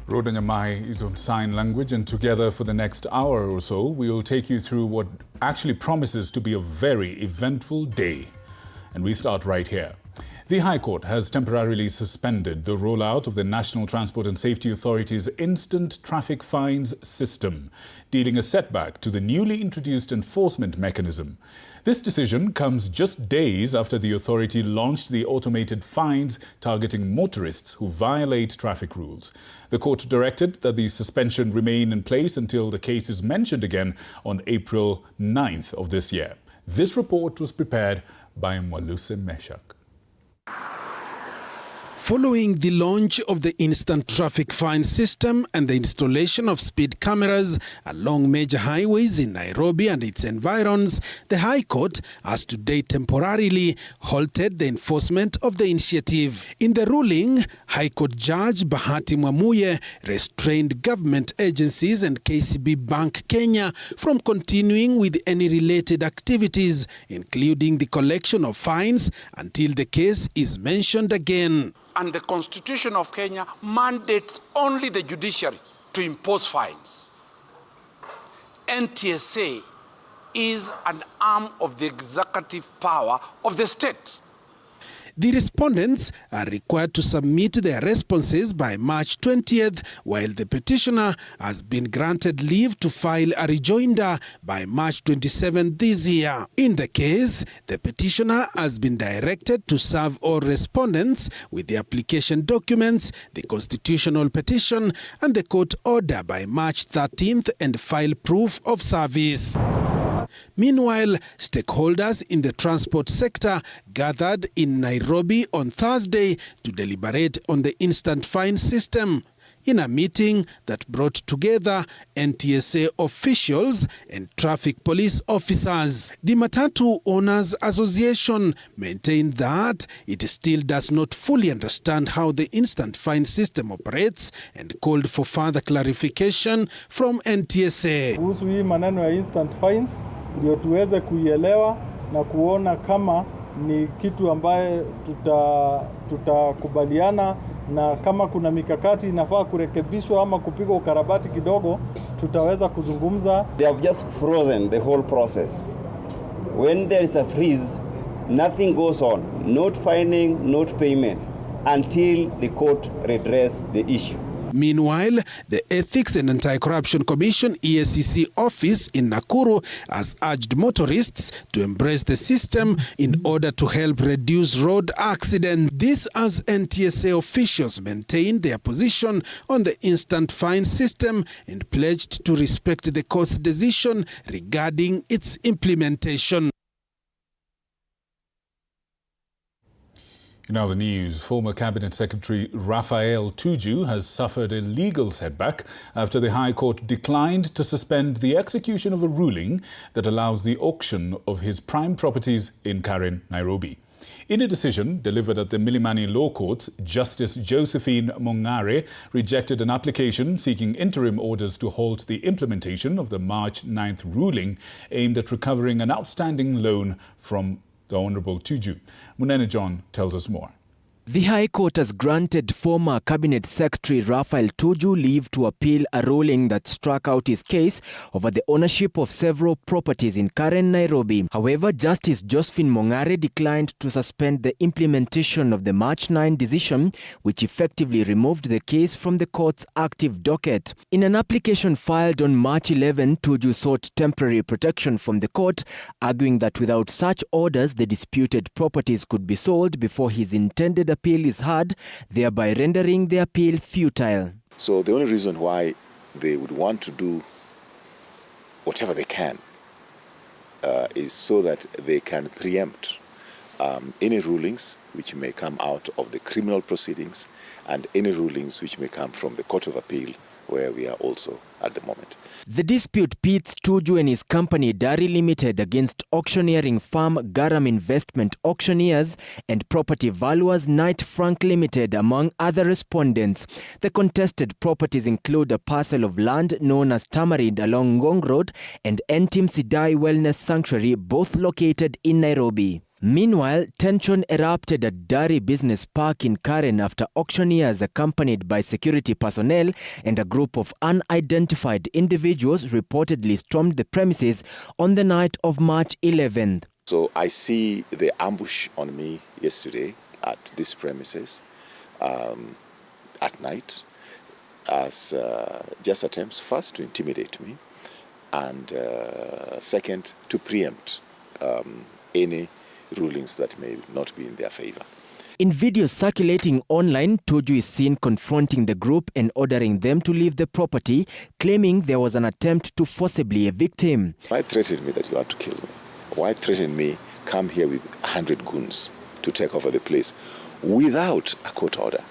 Rhoda Nyamai is on sign language, and together for the next hour or so, we will take you through what actually promises to be a very eventful day. And we start right here. The High Court has temporarily suspended the rollout of the National Transport and Safety Authority's instant traffic fines system, dealing a setback to the newly introduced enforcement mechanism. This decision comes just days after the authority launched the automated fines targeting motorists who violate traffic rules. The court directed that the suspension remain in place until the case is mentioned again on April 9th of this year. This report was prepared by Mwaluse Meshak. Following the launch of the instant traffic fine system and the installation of speed cameras along major highways in Nairobi and its environs, the High Court has today temporarily halted the enforcement of the initiative. In the ruling, High Court Judge Bahati Mwamuye restrained government agencies and KCB Bank Kenya from continuing with any related activities, including the collection of fines, until the case is mentioned again. And the Constitution of Kenya mandates only the judiciary to impose fines. NTSA is an arm of the executive power of the state. The respondents are required to submit their responses by March 20th, while the petitioner has been granted leave to file a rejoinder by March 27th this year. In the case, the petitioner has been directed to serve all respondents with the application documents, the constitutional petition, and the court order by March 13th and file proof of service. Meanwhile, stakeholders in the transport sector gathered in Nairobi on Thursday to deliberate on the instant fine system in a meeting that brought together NTSA officials and traffic police officers. The Matatu Owners Association maintained that it still does not fully understand how the instant fine system operates and called for further clarification from NTSA. Kuhusu hii maneno ya instant fines ndio tuweze kuielewa na kuona kama ni kitu ambaye tutakubaliana na kama kuna mikakati inafaa kurekebishwa ama kupigwa ukarabati kidogo tutaweza kuzungumza. They have just frozen the whole process. When there is a freeze, nothing goes on. Not fining, not payment until the court redress the issue. Meanwhile, the Ethics and Anti-Corruption Commission EACC office in Nakuru has urged motorists to embrace the system in order to help reduce road accidents. This as NTSA officials maintained their position on the instant fine system and pledged to respect the court's decision regarding its implementation. In other news, former Cabinet Secretary Raphael Tuju has suffered a legal setback after the High Court declined to suspend the execution of a ruling that allows the auction of his prime properties in Karen, Nairobi. In a decision delivered at the Milimani Law Courts, Justice Josephine Mongare rejected an application seeking interim orders to halt the implementation of the March 9th ruling aimed at recovering an outstanding loan from the Honourable Tuju. Munene John tells us more. The High Court has granted former Cabinet Secretary Raphael Tuju leave to appeal a ruling that struck out his case over the ownership of several properties in Karen, Nairobi. However, Justice Josephine Mongare declined to suspend the implementation of the March 9 decision, which effectively removed the case from the court's active docket. In an application filed on March 11, Tuju sought temporary protection from the court, arguing that without such orders, the disputed properties could be sold before his intended appeal is heard, thereby rendering the appeal futile. So the only reason why they would want to do whatever they can is so that they can preempt any rulings which may come out of the criminal proceedings and any rulings which may come from the Court of Appeal, where we are also at the moment. The dispute pits Tuju and his company Dari Limited against auctioneering firm Garam Investment Auctioneers and property valuers Knight Frank Limited, among other respondents. The contested properties include a parcel of land known as Tamarind along Ngong Road and Entim Sidai Wellness Sanctuary, both located in Nairobi. Meanwhile, tension erupted at Dari Business Park in Karen after auctioneers accompanied by security personnel and a group of unidentified individuals reportedly stormed the premises on the night of March 11th. So I see the ambush on me yesterday at these premises at night as just attempts first to intimidate me and second to preempt any rulings that may not be in their favor. In videos circulating online, Tuju is seen confronting the group and ordering them to leave the property, claiming there was an attempt to forcibly evict him. Why threaten me that you want to kill me? Why threaten me come here with 100 goons to take over the place without a court order?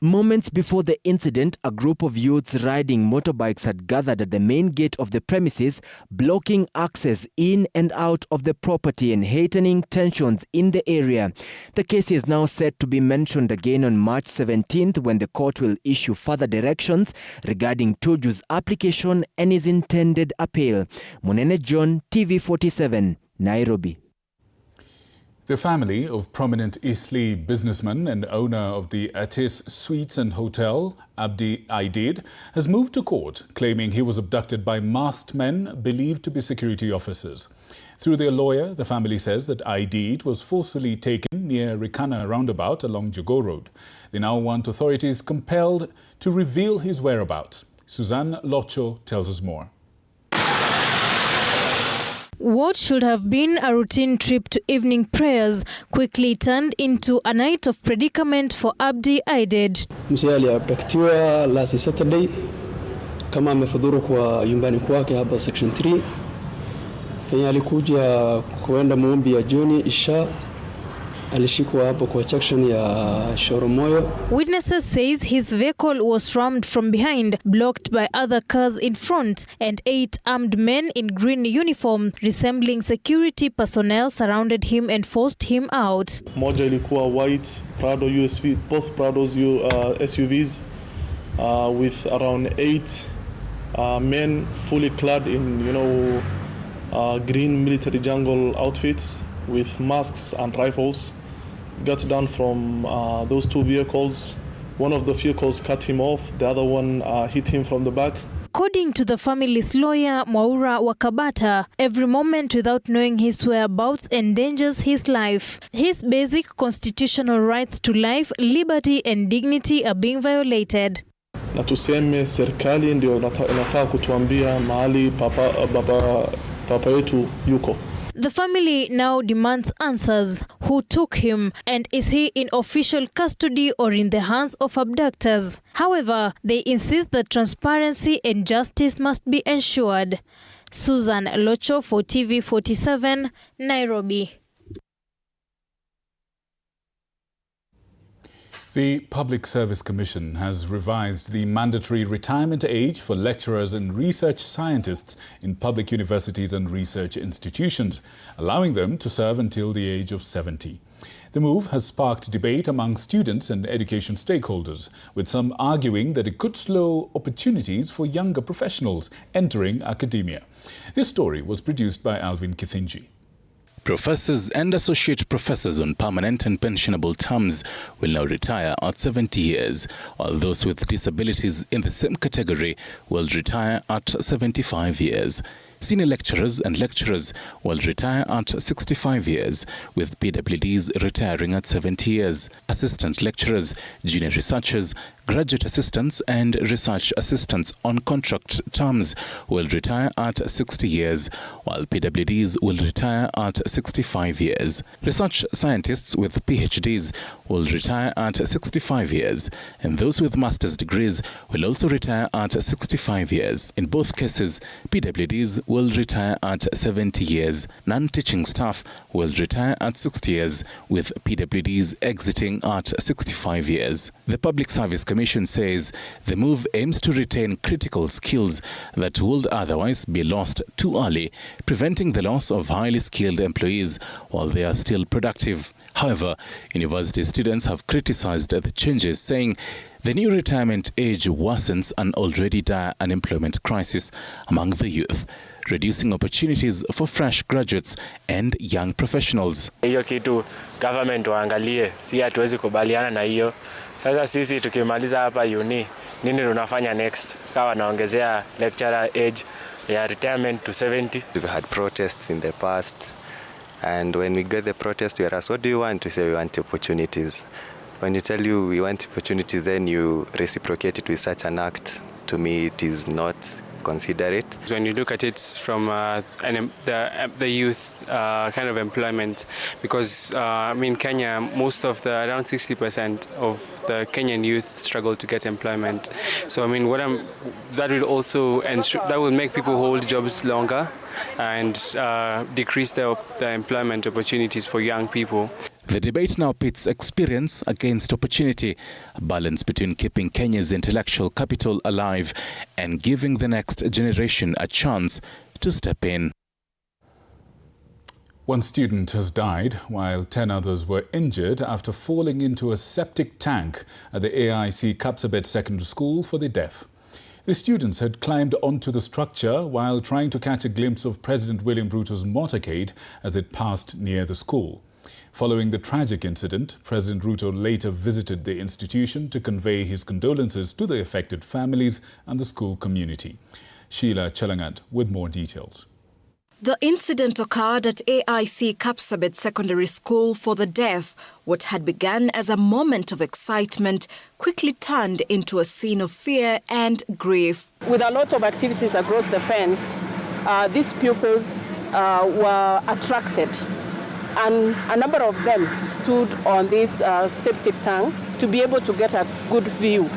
Moments before the incident, a group of youths riding motorbikes had gathered at the main gate of the premises, blocking access in and out of the property and heightening tensions in the area. The case is now set to be mentioned again on March 17th when the court will issue further directions regarding Tuju's application and his intended appeal. Munene John, TV47, Nairobi. The family of prominent Eastleigh businessman and owner of the Atis Suites and Hotel, Abdi Aidid, has moved to court claiming he was abducted by masked men believed to be security officers. Through their lawyer, the family says that Aidid was forcefully taken near Rikana roundabout along Jogo Road. They now want authorities compelled to reveal his whereabouts. Suzanne Locho tells us more. What should have been a routine trip to evening prayers quickly turned into a night of predicament for Abdi Aidid. Mzee aliabductiwa last Saturday kama amefudhuru kwa nyumbani kwake hapa section 3. Fanya alikuja kuenda maombi ya jioni isha. Alishikwa hapo kwa section ya Shoromoyo. Witnesses says his vehicle was rammed from behind, blocked by other cars in front, and 8 armed men in green uniform resembling security personnel surrounded him and forced him out. Moja ilikuwa white Prado USV, both Prados SUVs with around 8 men fully clad in green military jungle outfits with masks and rifles. Got down from those 2 vehicles. One of the vehicles cut him off, the other one hit him from the back. According to the family's lawyer, Mwaura Wakabata, every moment without knowing his whereabouts endangers his life. His basic constitutional rights to life, liberty and dignity are being violated. Na tuseme serikali ndio inafaa kutuambia mahali papa yetu yuko. The family now demands answers. Who took him, and is he in official custody or in the hands of abductors? However, they insist that transparency and justice must be ensured. Susan Locho for TV47, Nairobi. The Public Service Commission has revised the mandatory retirement age for lecturers and research scientists in public universities and research institutions, allowing them to serve until the age of 70. The move has sparked debate among students and education stakeholders, with some arguing that it could slow opportunities for younger professionals entering academia. This story was produced by Alvin Kithinji. Professors and associate professors on permanent and pensionable terms will now retire at 70 years, while those with disabilities in the same category will retire at 75 years. Senior lecturers and lecturers will retire at 65 years, with PWDs retiring at 70 years. Assistant lecturers, junior researchers, graduate assistants and research assistants on contract terms will retire at 60 years, while PWDs will retire at 65 years. Research scientists with PhDs will retire at 65 years, and those with master's degrees will also retire at 65 years. In both cases, PWDs will retire at 70 years. Non-teaching staff will retire at 60 years, with PWDs exiting at 65 years. The Public Service Commission says the move aims to retain critical skills that would otherwise be lost too early, preventing the loss of highly skilled employees while they are still productive. However, university students have criticized the changes, saying the new retirement age worsens an already dire unemployment crisis among the youth. reducing opportunities for fresh graduates and young professionals. Hiyo kitu government waangalie, si hatuwezi kubaliana na hiyo. Sasa sisi tukimaliza hapa uni, nini tunafanya next? Kawa naongezea lecturer age ya retirement to 70. We've had protests in the past, and when we get the protest, we are asked, what do you want? We say we want opportunities. When you tell you we want opportunities, then you reciprocate it with such an act. To me, it is not considerate. When you look at it from the youth kind of employment, because in Kenya, most of around 60% of the Kenyan youth struggle to get employment. So that will also that will make people hold jobs longer and decrease the employment opportunities for young people. The debate now pits experience against opportunity, a balance between keeping Kenya's intellectual capital alive and giving the next generation a chance to step in. One student has died while 10 others were injured after falling into a septic tank at the AIC Kapsabet Secondary School for the Deaf. The students had climbed onto the structure while trying to catch a glimpse of President William Ruto's motorcade as it passed near the school. Following the tragic incident, President Ruto later visited the institution to convey his condolences to the affected families and the school community. Sheila Chelangat with more details. The incident occurred at AIC Kapsabet Secondary School for the Deaf. What had begun as a moment of excitement quickly turned into a scene of fear and grief. With a lot of activities across the fence, these pupils were attracted, and a number of them stood on this septic tank to be able to get a good view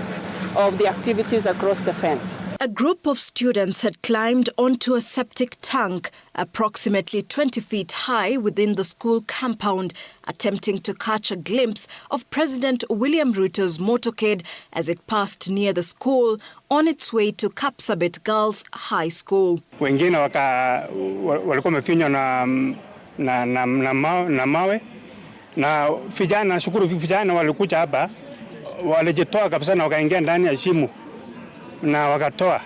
of the activities across the fence. A group of students had climbed onto a septic tank approximately 20 feet high within the school compound, attempting to catch a glimpse of President William Ruto's motorcade as it passed near the school on its way to Kapsabet Girls High School. Wengine walikuwa wamefinywa na mawe na vijana, shukuru vijana walikuja hapa, walijitoa kabisa na wakaingia ndani ya shimo na wakatoa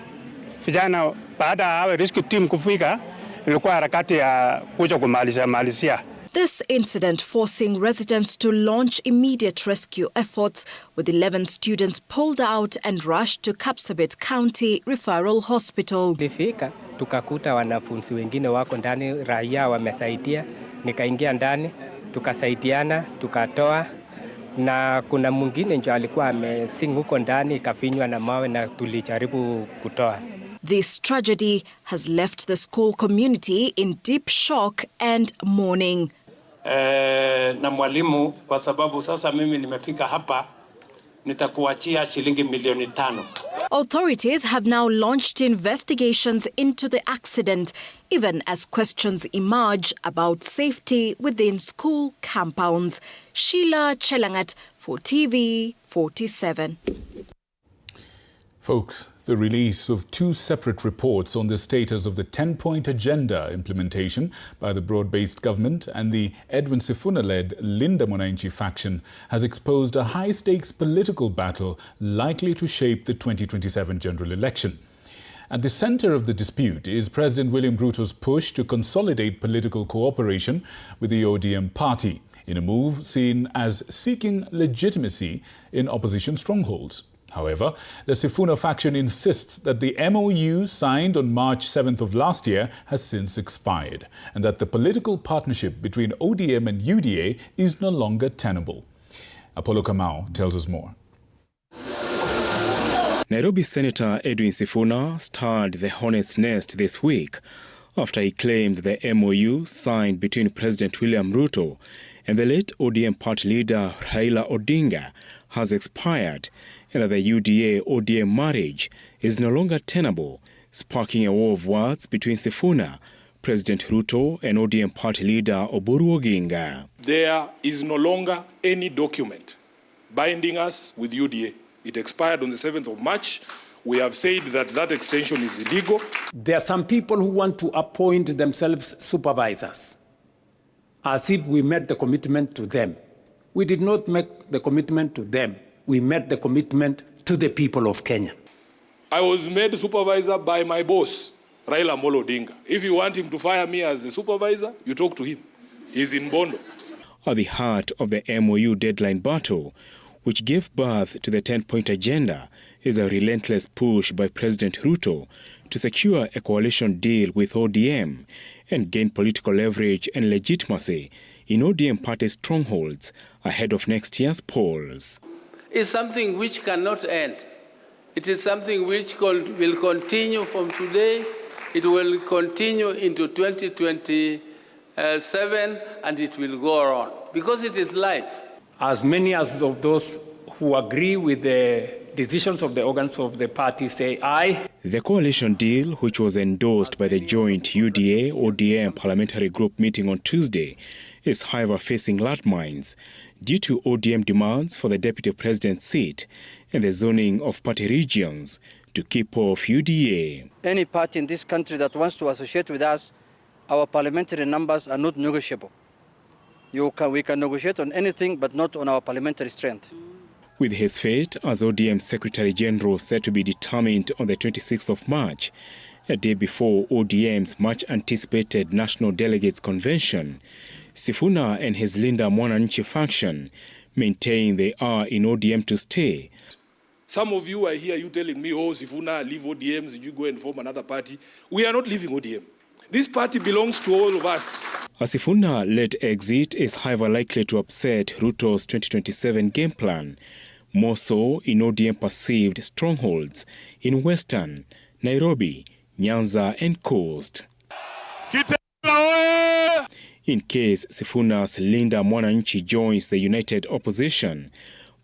vijana. Baada ya rescue team kufika, ilikuwa harakati ya kuja kumalizia. This incident forcing residents to launch immediate rescue efforts, with 11 students pulled out and rushed to Kapsabet County Referral Hospital. Tulifika tukakuta wanafunzi wengine wako ndani, raia wamesaidia, nikaingia ndani, tukasaidiana, tukatoa, na kuna mwingine ndio alikuwa amesing huko ndani, ikafinywa na mawe na tulijaribu kutoa. This tragedy has left the school community in deep shock and mourning. Na mwalimu, kwa sababu sasa mimi nimefika hapa, nitakuachia shilingi milioni 5. Authorities have now launched investigations into the accident, even as questions emerge about safety within school compounds. Sheila Chelangat for TV47. Folks, the release of 2 separate reports on the status of the 10-point agenda implementation by the broad-based government and the Edwin Sifuna-led Linda Mwananchi faction has exposed a high-stakes political battle likely to shape the 2027 general election. At the center of the dispute is President William Ruto's push to consolidate political cooperation with the ODM party, in a move seen as seeking legitimacy in opposition strongholds. However, the Sifuna faction insists that the MOU signed on March 7th of last year has since expired and that the political partnership between ODM and UDA is no longer tenable. Apollo Kamau tells us more. Nairobi Senator Edwin Sifuna stirred the hornet's nest this week after he claimed the MOU signed between President William Ruto and the late ODM party leader Raila Odinga has expired and that the UDA-ODM marriage is no longer tenable, sparking a war of words between Sifuna, President Ruto and ODM party leader Oburu Oginga. There is no longer any document binding us with UDA. It expired on the 7th of March. We have said that that extension is illegal. There are some people who want to appoint themselves supervisors, as if we made the commitment to them. We did not make the commitment to them. We made the commitment to the people of Kenya. I was made supervisor by my boss, Raila Amolo Odinga. If you want him to fire me as a supervisor, you talk to him. He's in Bondo. At the heart of the MOU deadline battle, which gave birth to the 10-point agenda, is a relentless push by President Ruto to secure a coalition deal with ODM and gain political leverage and legitimacy in ODM party strongholds ahead of next year's polls. It's something which cannot end. It is something which will continue from today. It will continue into 2027, and it will go on because it is life. As many as of those who agree with the decisions of the organs of the party say aye. The coalition deal, which was endorsed by the joint UDA-ODM parliamentary group meeting on Tuesday, is however facing landmines due to ODM demands for the deputy president's seat and the zoning of party regions to keep off UDA. Any party in this country that wants to associate with us, our parliamentary numbers are not negotiable. We can negotiate on anything, but not on our parliamentary strength. With his fate as ODM Secretary General set to be determined on the 26th of March, a day before ODM's much-anticipated National Delegates Convention, Sifuna and his Linda Mwananchi faction maintain they are in ODM to stay. Some of you are here, you telling me, oh, Sifuna, leave ODM, you go and form another party. We are not leaving ODM. This party belongs to all of us. A Sifuna-led exit is however likely to upset Ruto's 2027 game plan, more so in ODM perceived strongholds in Western, Nairobi, Nyanza and Coast. In case Sifuna's Linda Mwananchi joins the united opposition,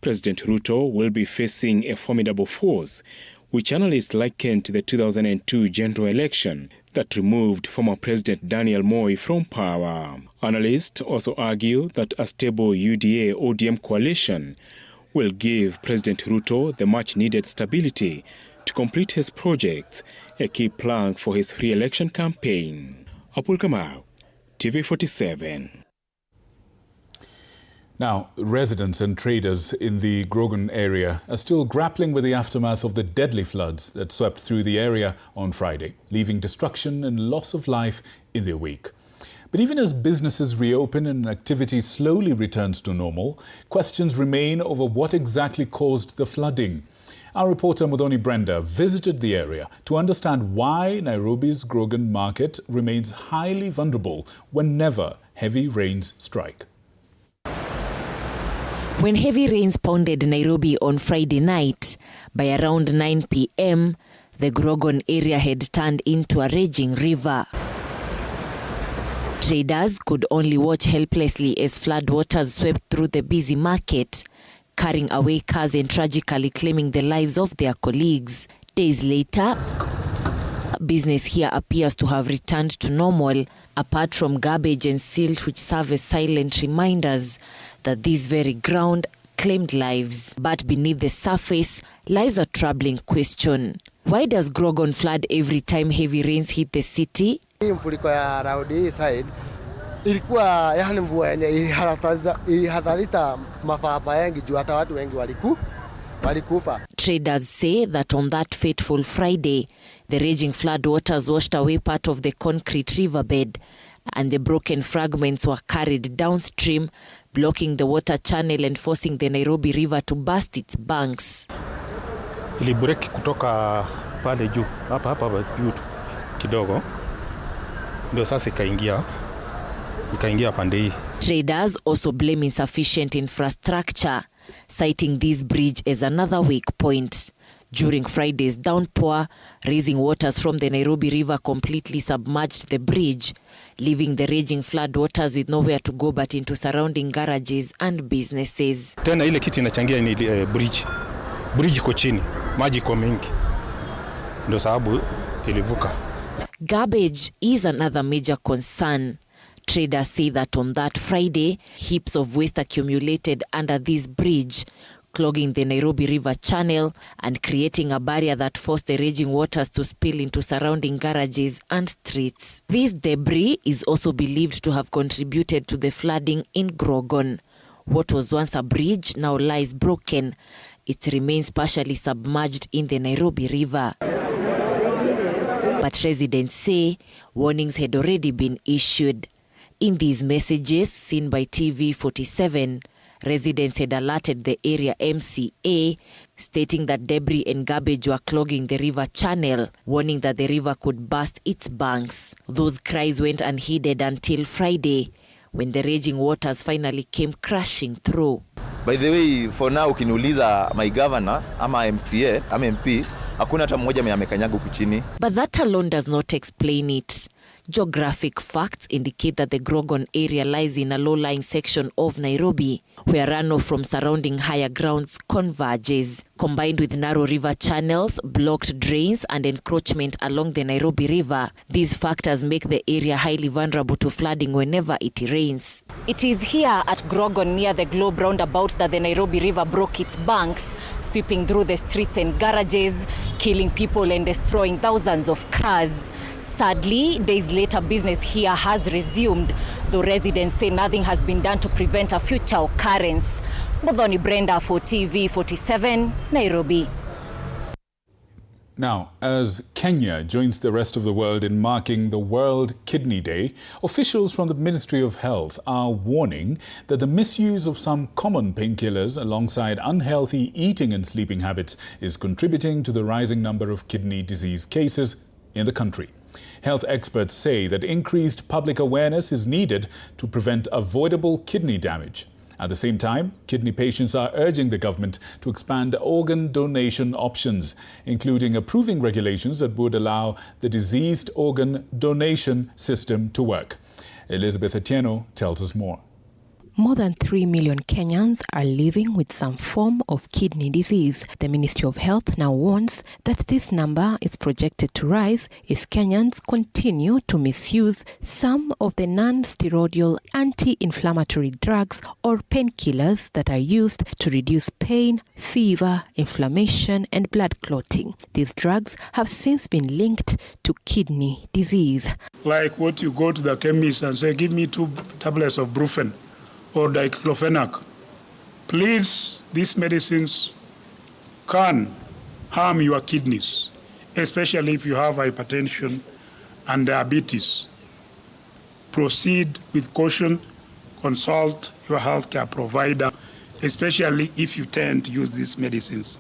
President Ruto will be facing a formidable force, which analysts liken to the 2002 general election that removed former President Daniel Moi from power. Analysts also argue that a stable UDA-ODM coalition will give President Ruto the much-needed stability to complete his projects, a key plank for his re-election campaign. Apul Kamau, TV47. Now, residents and traders in the Grogan area are still grappling with the aftermath of the deadly floods that swept through the area on Friday, leaving destruction and loss of life in their wake. But even as businesses reopen and activity slowly returns to normal, questions remain over what exactly caused the flooding. Our reporter Mudhoni Brenda visited the area to understand why Nairobi's Grogan market remains highly vulnerable whenever heavy rains strike. When heavy rains pounded Nairobi on Friday night, by around 9 p.m., the Grogan area had turned into a raging river. Traders could only watch helplessly as floodwaters swept through the busy market, carrying away cars and tragically claiming the lives of their colleagues. Days later, business here appears to have returned to normal, apart from garbage and silt which serve as silent reminders that this very ground claimed lives. But beneath the surface lies a troubling question. Why does Grogan flood every time heavy rains hit the city? Mfuriko ya Raudi side ilikuwa yani mvua yenye ilihadharisha mafaafa mengi juu hata watu wengi walikufa. Traders say that on that fateful Friday, the raging flood waters washed away part of the concrete riverbed, and the broken fragments were carried downstream, blocking the water channel and forcing the Nairobi River to burst its banks. Ilibreak kutoka pale juu, hapa juu kidogo. Ndio sasa ikaingia pande hii. Traders also blame insufficient infrastructure, citing this bridge as another weak point. During Friday's downpour, rising waters from the Nairobi River completely submerged the bridge, leaving the raging flood waters with nowhere to go but into surrounding garages and businesses. Tena ile kiti inachangia ni bridge. Bridge iko chini, maji kwa mengi. Ndio sababu ilivuka. Garbage is another major concern. Traders say that on that Friday, heaps of waste accumulated under this bridge, clogging the Nairobi River channel and creating a barrier that forced the raging waters to spill into surrounding garages and streets. This debris is also believed to have contributed to the flooding in Grogan. What was once a bridge now lies broken. It remains partially submerged in the Nairobi River. But residents say warnings had already been issued. In these messages seen by TV47, residents had alerted the area MCA, stating that debris and garbage were clogging the river channel, warning that the river could burst its banks. Those cries went unheeded until Friday, when the raging waters finally came crashing through. By the way, for now, ukiniuliza my governor, ama MCA, ama MP, hakuna hata mmoja mwenye amekanyaga huku chini. But that alone does not explain it. Geographic facts indicate that the Grogon area lies in a low-lying section of Nairobi, where runoff from surrounding higher grounds converges. Combined with narrow river channels, blocked drains, and encroachment along the Nairobi River, these factors make the area highly vulnerable to flooding whenever it rains. It is here at Grogon, near the Globe roundabout, that the Nairobi River broke its banks, sweeping through the streets and garages, killing people and destroying thousands of cars. Sadly, days later, business here has resumed, though residents say nothing has been done to prevent a future occurrence. Modhoni Brenda for TV47, Nairobi. Now, as Kenya joins the rest of the world in marking the World Kidney Day, officials from the Ministry of Health are warning that the misuse of some common painkillers alongside unhealthy eating and sleeping habits is contributing to the rising number of kidney disease cases in the country. Health experts say that increased public awareness is needed to prevent avoidable kidney damage. At the same time, kidney patients are urging the government to expand organ donation options, including approving regulations that would allow the diseased organ donation system to work. Elizabeth Atieno tells us more. More than 3 million Kenyans are living with some form of kidney disease. The Ministry of Health now warns that this number is projected to rise if Kenyans continue to misuse some of the non-steroidal anti-inflammatory drugs or painkillers that are used to reduce pain, fever, inflammation, and blood clotting. These drugs have since been linked to kidney disease. Like what you go to the chemist and say, give me 2 tablets of Brufen or diclofenac. Please, these medicines can harm your kidneys, especially if you have hypertension and diabetes. Proceed with caution, consult your healthcare provider, especially if you tend to use these medicines.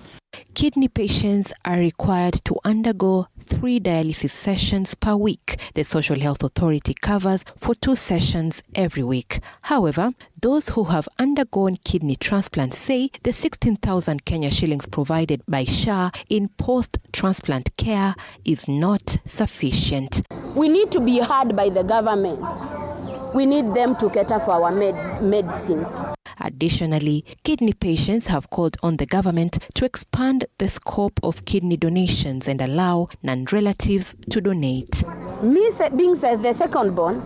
Kidney patients are required to undergo 3 dialysis sessions per week. The Social Health Authority covers for 2 sessions every week. However, those who have undergone kidney transplant say the 16,000 Kenya shillings provided by SHA in post-transplant care is not sufficient. We need to be heard by the government. We need them to cater for our medicines. Additionally, kidney patients have called on the government to expand the scope of kidney donations and allow non-relatives to donate. Me being the second born,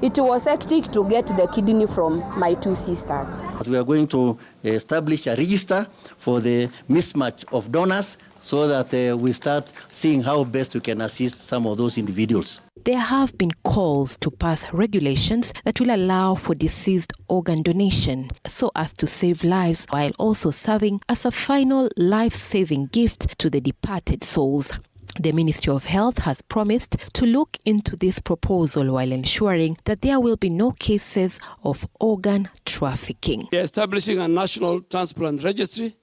it was hectic to get the kidney from my 2 sisters. We are going to establish a register for the mismatch of donors so that we start seeing how best we can assist some of those individuals. There have been calls to pass regulations that will allow for deceased organ donation so as to save lives while also serving as a final life-saving gift to the departed souls. The Ministry of Health has promised to look into this proposal while ensuring that there will be no cases of organ trafficking. We are establishing a national transplant registry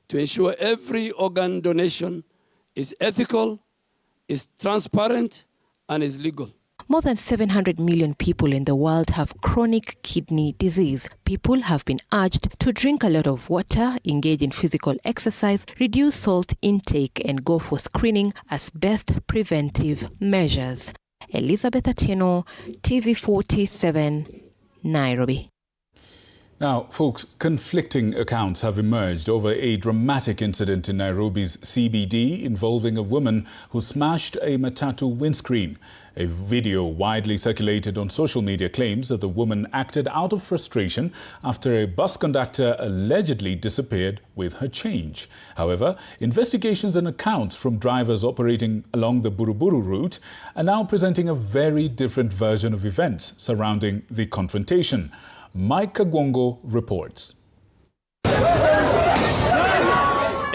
to ensure every organ donation is ethical, is transparent, and is legal. More than 700 million people in the world have chronic kidney disease. People have been urged to drink a lot of water, engage in physical exercise, reduce salt intake, and go for screening as best preventive measures. Elizabeth Atieno, TV47, Nairobi. Now, folks, conflicting accounts have emerged over a dramatic incident in Nairobi's CBD involving a woman who smashed a matatu windscreen. A video widely circulated on social media claims that the woman acted out of frustration after a bus conductor allegedly disappeared with her change. However, investigations and accounts from drivers operating along the Buruburu route are now presenting a very different version of events surrounding the confrontation. Mike Kagwongo reports.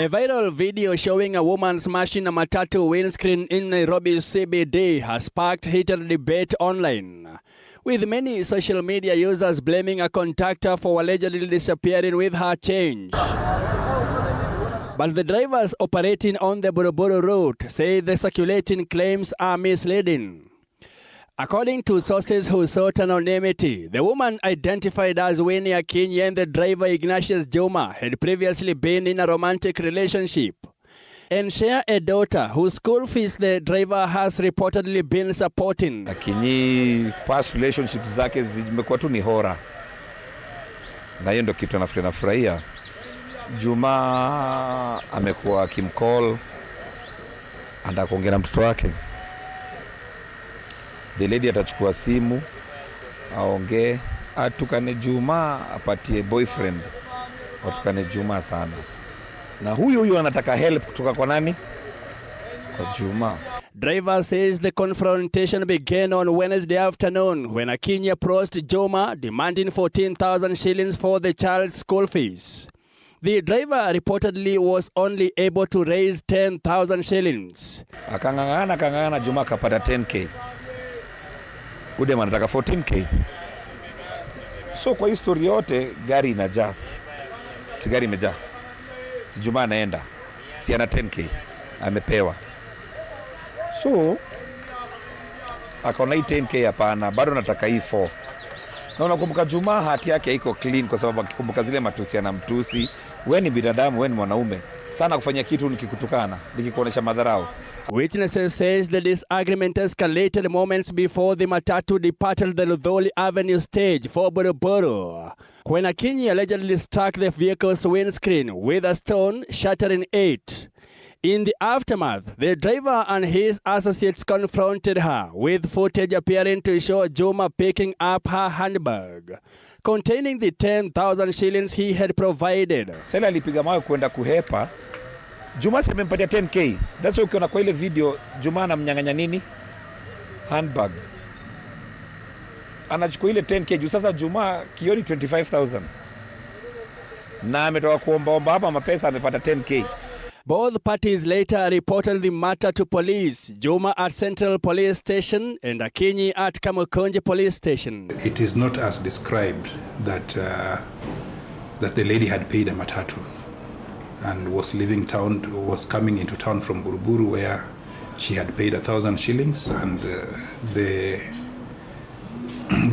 A viral video showing a woman smashing a matatu windscreen in Nairobi's CBD has sparked heated debate online, with many social media users blaming a conductor for allegedly disappearing with her change. But the drivers operating on the Buruburu route say the circulating claims are misleading. According to sources who sought anonymity, the woman identified as Muyakane and the driver Ignatius Juma had previously been in a romantic relationship and share a daughter whose school fees the driver has reportedly been supporting. Lakini past relationships zake zimekuwa tu ni hora. Na hiyo ndio kitu nafurahia. Juma amekuwa akimcall anataka kuongea na mtoto wake. The lady atachukua simu aongee, atukane Juma, apatie boyfriend, atukane Juma sana. Na huyu anataka help kutoka kwa nani? Kwa Juma. Driver says the confrontation began on Wednesday afternoon when Akinyi approached Juma demanding 14,000 shillings for the child's school fees. The driver reportedly was only able to raise 10,000 shillings. Akangangana Juma akapata 10k. Ude anataka 14k. So kwa history yote gari inajaa. Gari imejaa. Si Juma anaenda. Si ana 10k. Amepewa. So akaona hii 10k hapana, bado nataka hii 4. Na unakumbuka Juma hati yake haiko clean kwa sababu akikumbuka zile matusi anamtusi. Wewe ni binadamu, wewe ni mwanaume. Sana kufanya kitu nikikutukana, nikikuonesha madharau. Witnesses says the disagreement escalated moments before the matatu departed the Ludholi Avenue stage for Buruburu, when Akinyi allegedly struck the vehicle's windscreen with a stone, shattering it. In the aftermath, the driver and his associates confronted her, with footage appearing to show Juma picking up her handbag containing the 10,000 shillings he had provided. Sela alipiga mawe kwenda kuhepa. Juma amempatia 10k. That's why ukiona kwa ile video Juma anamnyang'anya nini? Handbag. Anachukua ile 10k juu sasa Juma kioni 25,000. Na ametoka kuomba hapa mapesa amepata 10k. Both parties later reported the matter to police, Juma at Central Police Station and Akinyi at Kamukunji Police Station. It is not as described that the lady had paid a matatu and was leaving town, was coming into town from Buruburu, where she had paid 1,000 shillings and the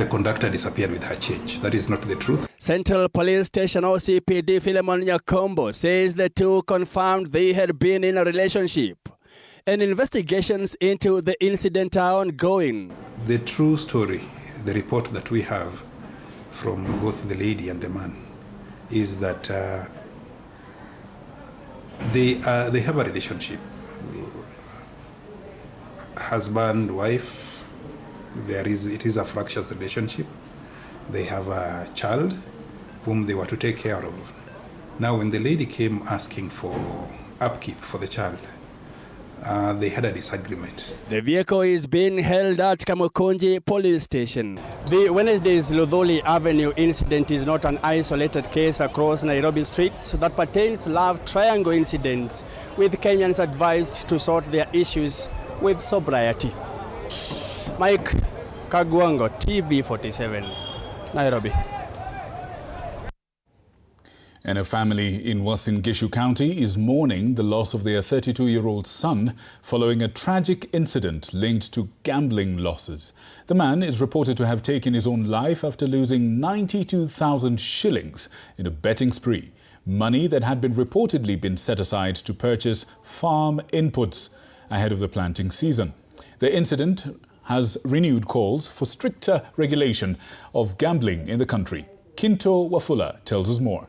conductor disappeared with her change. That is not the truth. Central Police Station OCPD Philemon Nyakombo says the two confirmed they had been in a relationship, and investigations into the incident are ongoing. The true story, the report that we have from both the lady and the man, is that they have a relationship. Husband, wife, it is a fractious relationship. They have a child whom they were to take care of. Now when the lady came asking for upkeep for the child, they had a disagreement. The vehicle is being held at Kamukunji Police Station. The Wednesday's Ludholi Avenue incident is not an isolated case across Nairobi streets that pertains love triangle incidents, with Kenyans advised to sort their issues with sobriety. Mike Kagwango, TV47, Nairobi. And a family in Uasin Gishu County is mourning the loss of their 32-year-old son following a tragic incident linked to gambling losses. The man is reported to have taken his own life after losing 92,000 shillings in a betting spree, money that had been reportedly been set aside to purchase farm inputs ahead of the planting season. The incident has renewed calls for stricter regulation of gambling in the country. Kinto Wafula tells us more.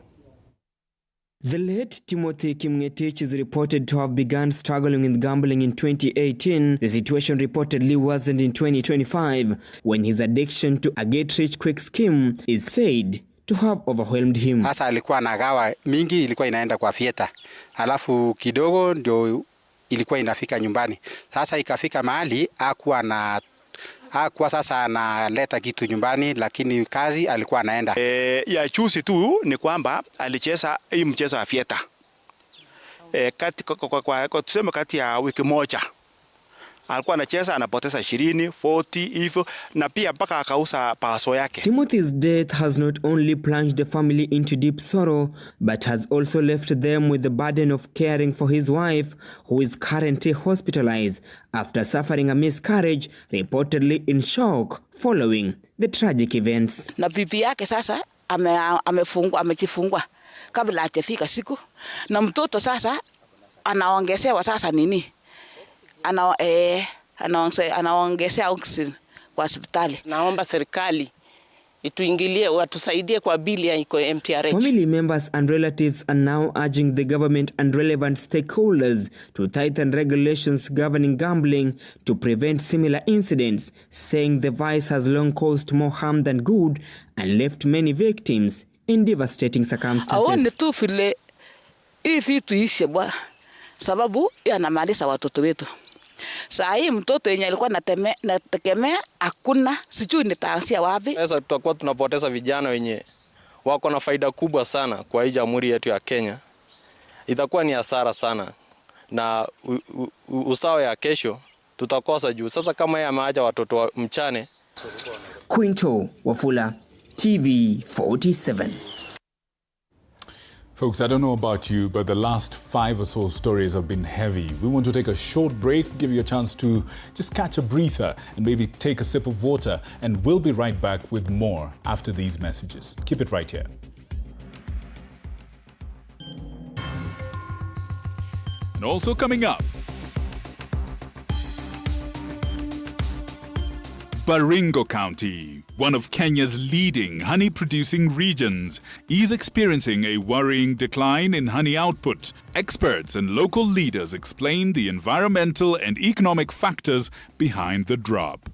The late Timothy Kimngetich is reported to have begun struggling with gambling in 2018. The situation reportedly worsened in 2025 when his addiction to a get-rich-quick scheme is said to have overwhelmed him. Hasa alikuwa anagawa mingi, ilikuwa inaenda kwa fieta. Alafu kidogo ndio ilikuwa inafika nyumbani. Sasa ikafika mahali hakuwa sasa analeta kitu nyumbani, lakini kazi alikuwa anaenda. Ya chusi tu ni kwamba alicheza hii mchezo wa fieta. tuseme kati ya wiki moja alikuwa anacheza anapoteza 20, 40 hivyo, na pia mpaka akauza paso yake. Timothy's death has not only plunged the family into deep sorrow, but has also left them with the burden of caring for his wife, who is currently hospitalized after suffering a miscarriage, reportedly in shock following the tragic events. Na bibi yake sasa amejifungua kabla hajafika siku, na mtoto sasa anaongezewa sasa nini? Anaongezea oxygen kwa hospitali. Naomba serikali ituingilie, watusaidie kwa bili ya MTRH. Family members and relatives are now urging the government and relevant stakeholders to tighten regulations governing gambling to prevent similar incidents, saying the vice has long caused more harm than good and left many victims in devastating circumstances. Aone tu vile hii vitu ishe bwana, sababu yanamaliza watoto wetu. Saa hii mtoto yenye alikuwa nategemea hakuna, sijui nitaanzia wapi. Sasa tutakuwa tunapoteza vijana wenye wako na faida kubwa sana kwa hii jamhuri yetu ya Kenya. Itakuwa ni hasara sana, na usawa ya kesho tutakosa juu. Sasa kama yeye ameacha watoto wa mchane. Quinto Wafula, TV47. Folks, I don't know about you, but the last 5 or so stories have been heavy. We want to take a short break, give you a chance to just catch a breather and maybe take a sip of water, and we'll be right back with more after these messages. Keep it right here. And also coming up, Baringo County, one of Kenya's leading honey-producing regions, is experiencing a worrying decline in honey output. Experts and local leaders explain the environmental and economic factors behind the drop.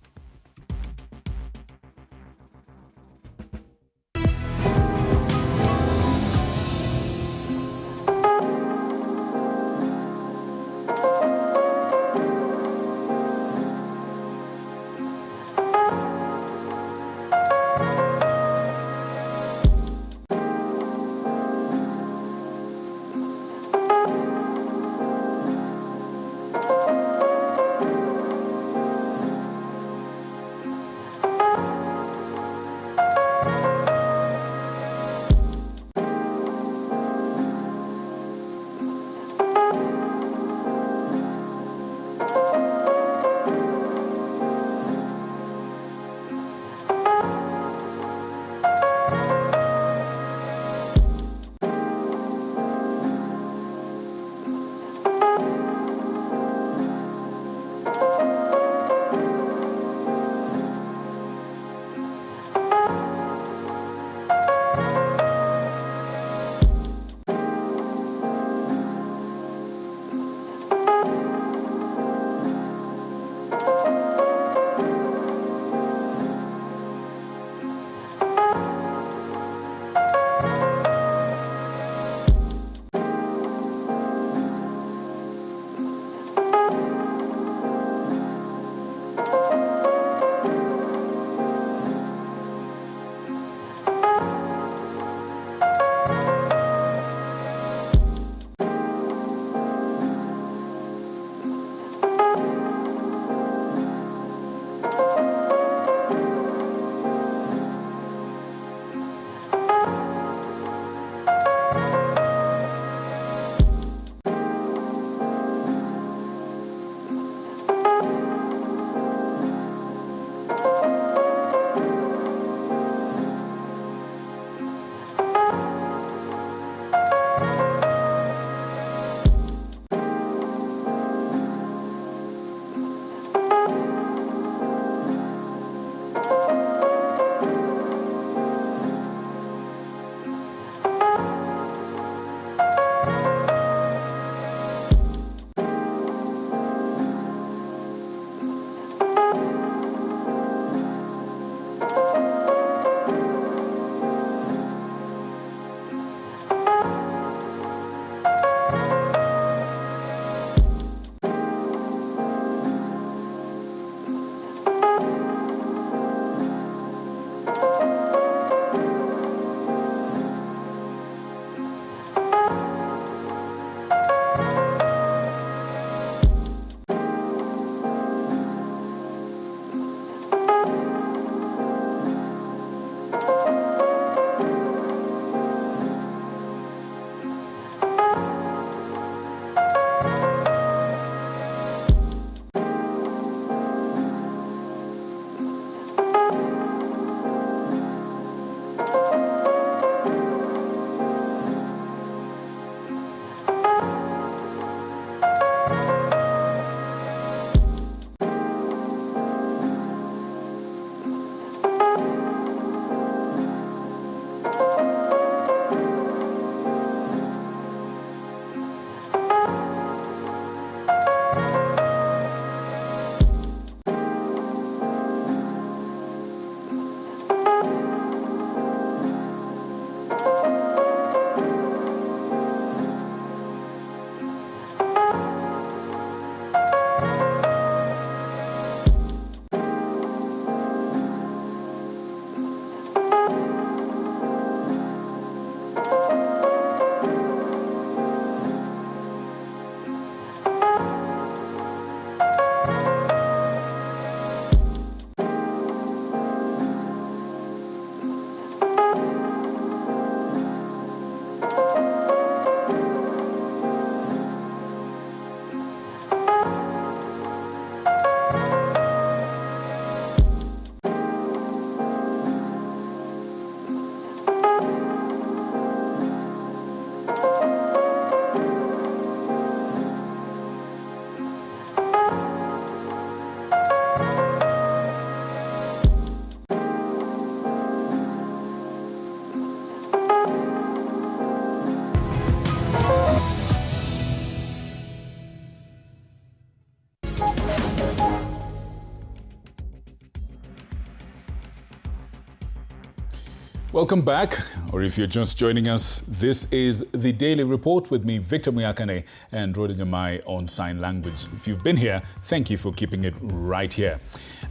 Welcome back, or if you're just joining us, this is the Daily Report with me, Victor Muyakane, and Rhoda Nyamai on Sign Language. If you've been here, thank you for keeping it right here.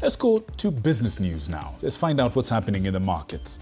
Let's go to business news now. Let's find out what's happening in the markets.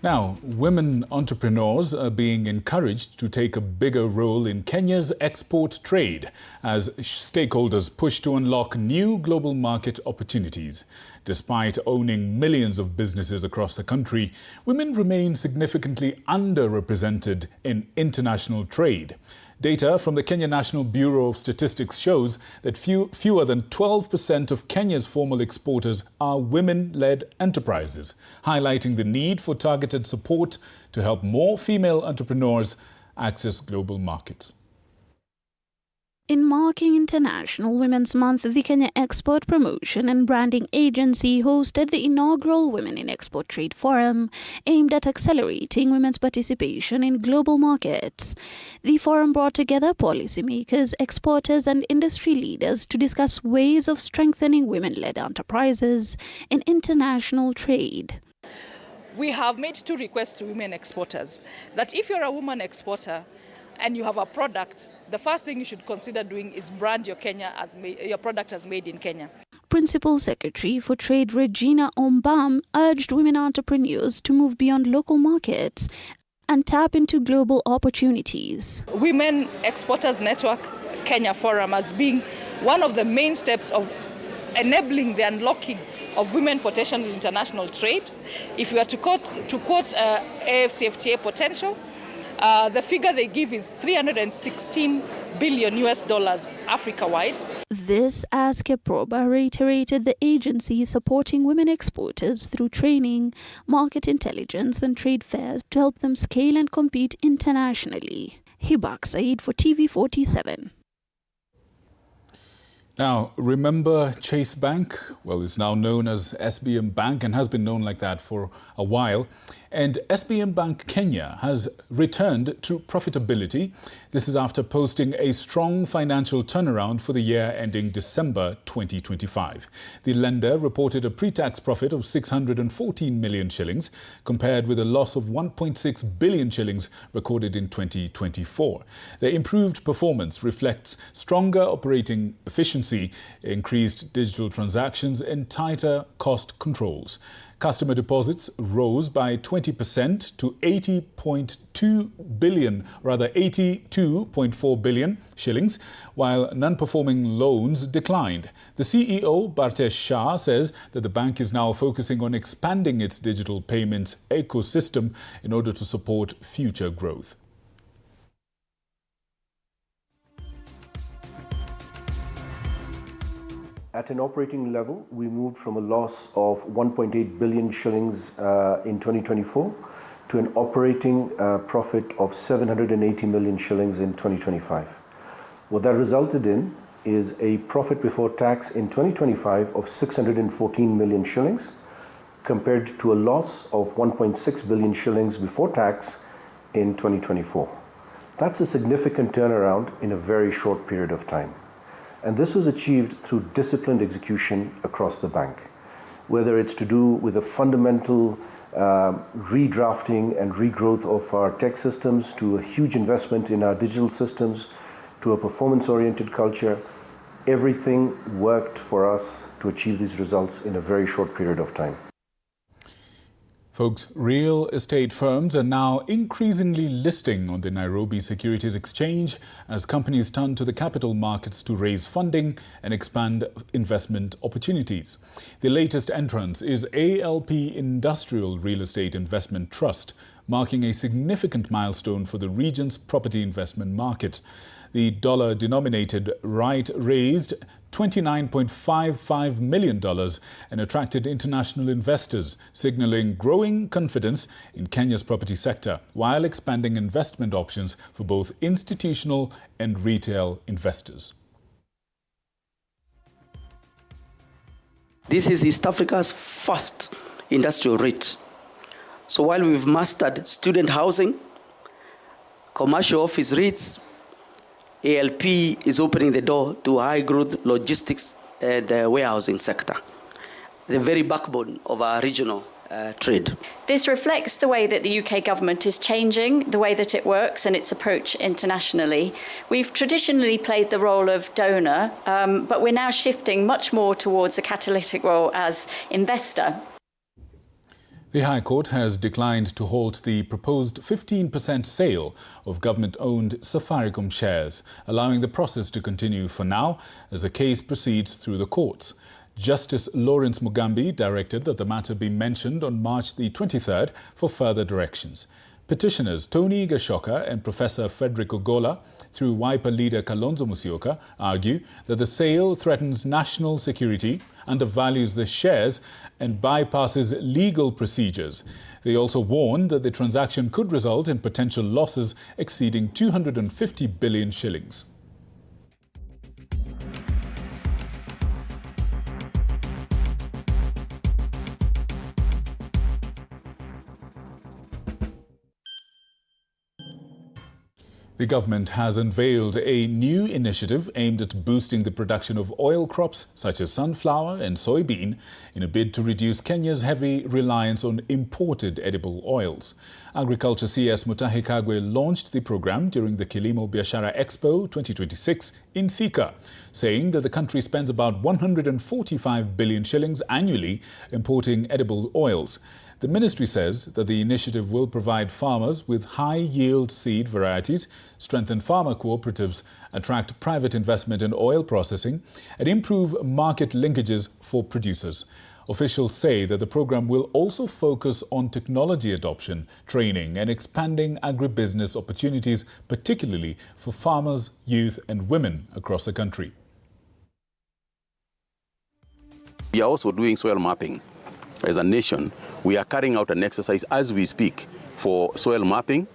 Now, women entrepreneurs are being encouraged to take a bigger role in Kenya's export trade as stakeholders push to unlock new global market opportunities. Despite owning millions of businesses across the country, women remain significantly underrepresented in international trade. Data from the Kenya National Bureau of Statistics shows that fewer than 12% of Kenya's formal exporters are women-led enterprises, highlighting the need for targeted support to help more female entrepreneurs access global markets. In marking International Women's Month, the Kenya Export Promotion and Branding Agency hosted the inaugural Women in Export Trade Forum, aimed at accelerating women's participation in global markets. The forum brought together policymakers, exporters, and industry leaders to discuss ways of strengthening women-led enterprises in international trade. We have made 2 requests to women exporters, that if you're a woman exporter, and you have a product, the first thing you should consider doing is brand your product as made in Kenya. Principal Secretary for Trade Regina Ombam urged women entrepreneurs to move beyond local markets and tap into global opportunities. Women Exporters Network Kenya Forum as being one of the main steps of enabling the unlocking of women potential in international trade. If we are to quote AFCFTA potential, the figure they give is $316 billion Africa-wide. This, as Keproba reiterated, the agency is supporting women exporters through training, market intelligence, and trade fairs to help them scale and compete internationally. Hibak Said for TV47. Now, remember Chase Bank? Well, it's now known as SBM Bank and has been known like that for a while. And SBM Bank Kenya has returned to profitability. This is after posting a strong financial turnaround for the year ending December 2025. The lender reported a pre-tax profit of 614 million shillings, compared with a loss of 1.6 billion shillings recorded in 2024. The improved performance reflects stronger operating efficiency, increased digital transactions, and tighter cost controls. Customer deposits rose by 20% to 82.4 billion shillings, while non-performing loans declined. The CEO, Bartesh Shah, says that the bank is now focusing on expanding its digital payments ecosystem in order to support future growth. At an operating level, we moved from a loss of 1.8 billion shillings in 2024 to an operating profit of 780 million shillings in 2025. What that resulted in is a profit before tax in 2025 of 614 million shillings, compared to a loss of 1.6 billion shillings before tax in 2024. That's a significant turnaround in a very short period of time. And this was achieved through disciplined execution across the bank, whether it's to do with a fundamental redrafting and regrowth of our tech systems, to a huge investment in our digital systems, to a performance-oriented culture. Everything worked for us to achieve these results in a very short period of time. Folks, real estate firms are now increasingly listing on the Nairobi Securities Exchange as companies turn to the capital markets to raise funding and expand investment opportunities. The latest entrance is ALP Industrial Real Estate Investment Trust, marking a significant milestone for the region's property investment market. The dollar-denominated right raised $29.55 million and attracted international investors, signaling growing confidence in Kenya's property sector, while expanding investment options for both institutional and retail investors. This is East Africa's first industrial REIT. So while we've mastered student housing, commercial office REITs, ALP is opening the door to high-growth logistics and warehousing sector, the very backbone of our regional trade. This reflects the way that the UK government is changing the way that it works and its approach internationally. We've traditionally played the role of donor, but we're now shifting much more towards a catalytic role as investor. The High Court has declined to halt the proposed 15% sale of government-owned Safaricom shares, allowing the process to continue for now as the case proceeds through the courts. Justice Lawrence Mugambi directed that the matter be mentioned on March the 23rd for further directions. Petitioners Tony Gashoka and Professor Frederick Ogola, through Wiper leader Kalonzo Musyoka, argue that the sale threatens national security, undervalues the shares and bypasses legal procedures. They also warn that the transaction could result in potential losses exceeding 250 billion shillings. The government has unveiled a new initiative aimed at boosting the production of oil crops such as sunflower and soybean in a bid to reduce Kenya's heavy reliance on imported edible oils. Agriculture CS Mutahi Kagwe launched the program during the Kilimo Biashara Expo 2026 in Thika, saying that the country spends about 145 billion shillings annually importing edible oils. The ministry says that the initiative will provide farmers with high-yield seed varieties, strengthen farmer cooperatives, attract private investment in oil processing, and improve market linkages for producers. Officials say that the program will also focus on technology adoption, training, and expanding agribusiness opportunities, particularly for farmers, youth, and women across the country. We are also doing soil mapping. As a nation, we are carrying out an exercise as we speak for soil mapping.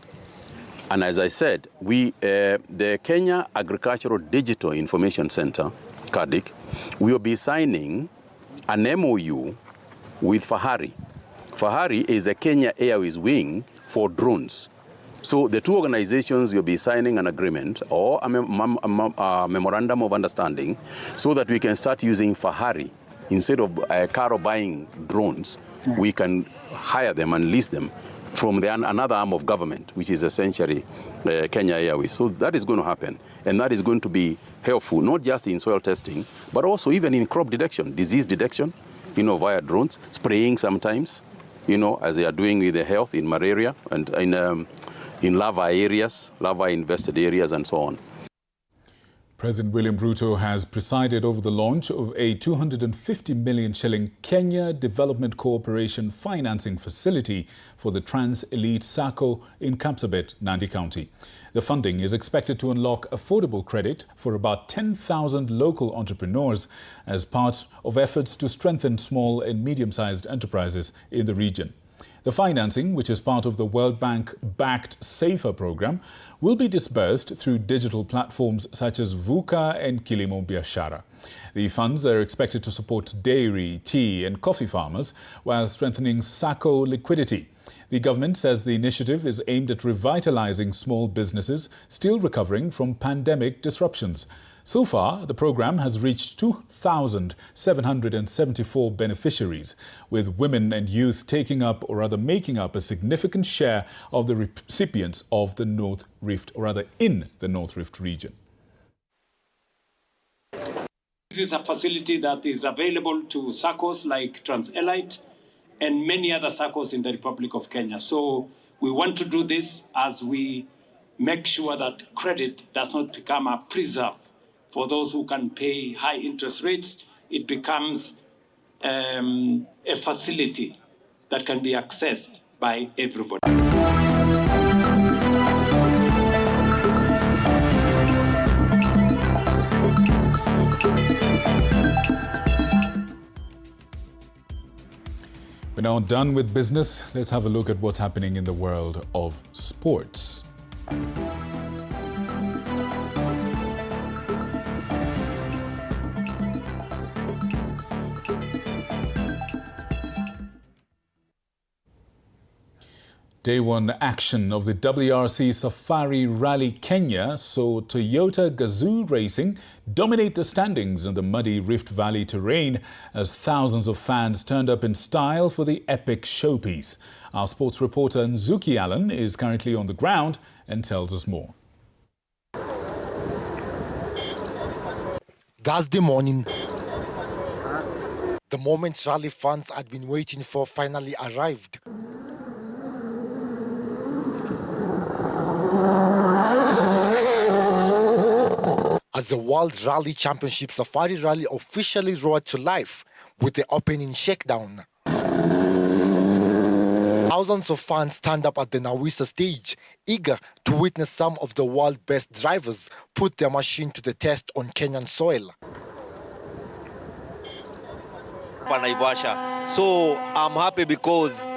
And as I said, the Kenya Agricultural Digital Information Center, KADIC, will be signing an MOU with Fahari. Fahari is the Kenya Airways wing for drones. So the two organizations will be signing an agreement or a memorandum of understanding so that we can start using Fahari. Instead of Karo buying drones, we can hire them and lease them from another arm of government, which is essentially Kenya Airways. So that is going to happen, and that is going to be helpful, not just in soil testing, but also even in crop detection, disease detection, via drones, spraying sometimes, as they are doing with the health in malaria and in lava-invested areas and so on. President William Ruto has presided over the launch of a 250 million shilling Kenya Development Cooperation financing facility for the Trans-Elite Sacco in Kapsabet, Nandi County. The funding is expected to unlock affordable credit for about 10,000 local entrepreneurs as part of efforts to strengthen small and medium-sized enterprises in the region. The financing, which is part of the World Bank-backed SAFER program, will be disbursed through digital platforms such as VUCA and Kilimo Biashara. The funds are expected to support dairy, tea and coffee farmers while strengthening SACCO liquidity. The government says the initiative is aimed at revitalizing small businesses still recovering from pandemic disruptions. So far, the program has reached 2,774 beneficiaries, with women and youth taking up or rather making up a significant share of the recipients of the North Rift, or rather in the North Rift region. This is a facility that is available to SACCOs like Trans-Elite and many other SACCOs in the Republic of Kenya. So we want to do this as we make sure that credit does not become a preserve for those who can pay high interest rates. It becomes a facility that can be accessed by everybody. We're now done with business. Let's have a look at what's happening in the world of sports. Day one action of the WRC Safari Rally Kenya saw Toyota Gazoo Racing dominate the standings in the muddy Rift Valley terrain as thousands of fans turned up in style for the epic showpiece. Our sports reporter Nzuki Allen is currently on the ground and tells us more. Thursday morning, the moment rally fans had been waiting for finally arrived. As the World Rally Championship Safari Rally officially roared to life with the opening shakedown. Thousands of fans stand up at the Nawisa stage, eager to witness some of the world's best drivers put their machine to the test on Kenyan soil. So I'm happy because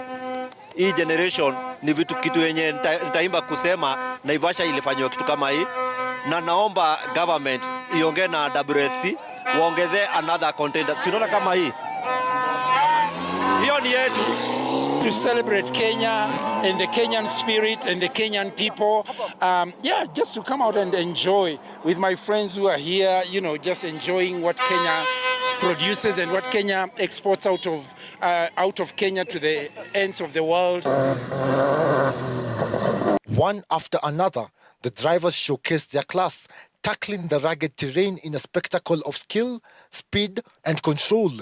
hii generation ni kitu yenye nitaimba kusema Naivasha ilifanywa kitu kama hii, na naomba government iongee na WRC waongeze another contender. Sinaona kama hii. Hiyo ni yetu. To celebrate Kenya and the Kenyan spirit and the Kenyan people. Just to come out and enjoy with my friends who are here, just enjoying what Kenya produces and what Kenya exports out of Kenya to the ends of the world. One after another, the drivers showcased their class, tackling the rugged terrain in a spectacle of skill, speed, and control.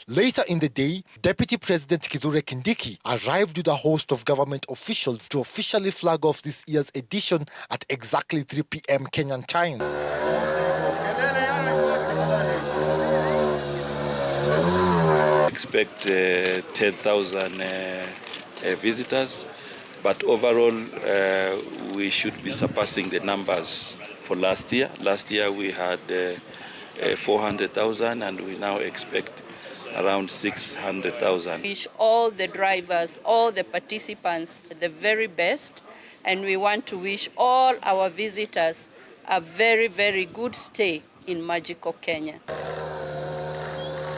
Later in the day, Deputy President Kithure Kindiki arrived with a host of government officials to officially flag off this year's edition at exactly 3 p.m. Kenyan time. Expect 10,000 visitors, but overall we should be surpassing the numbers for last year. Last year we had 400,000 and we now expect around 600,000. Wish all the drivers, all the participants the very best, and we want to wish all our visitors a very, very good stay in magical Kenya.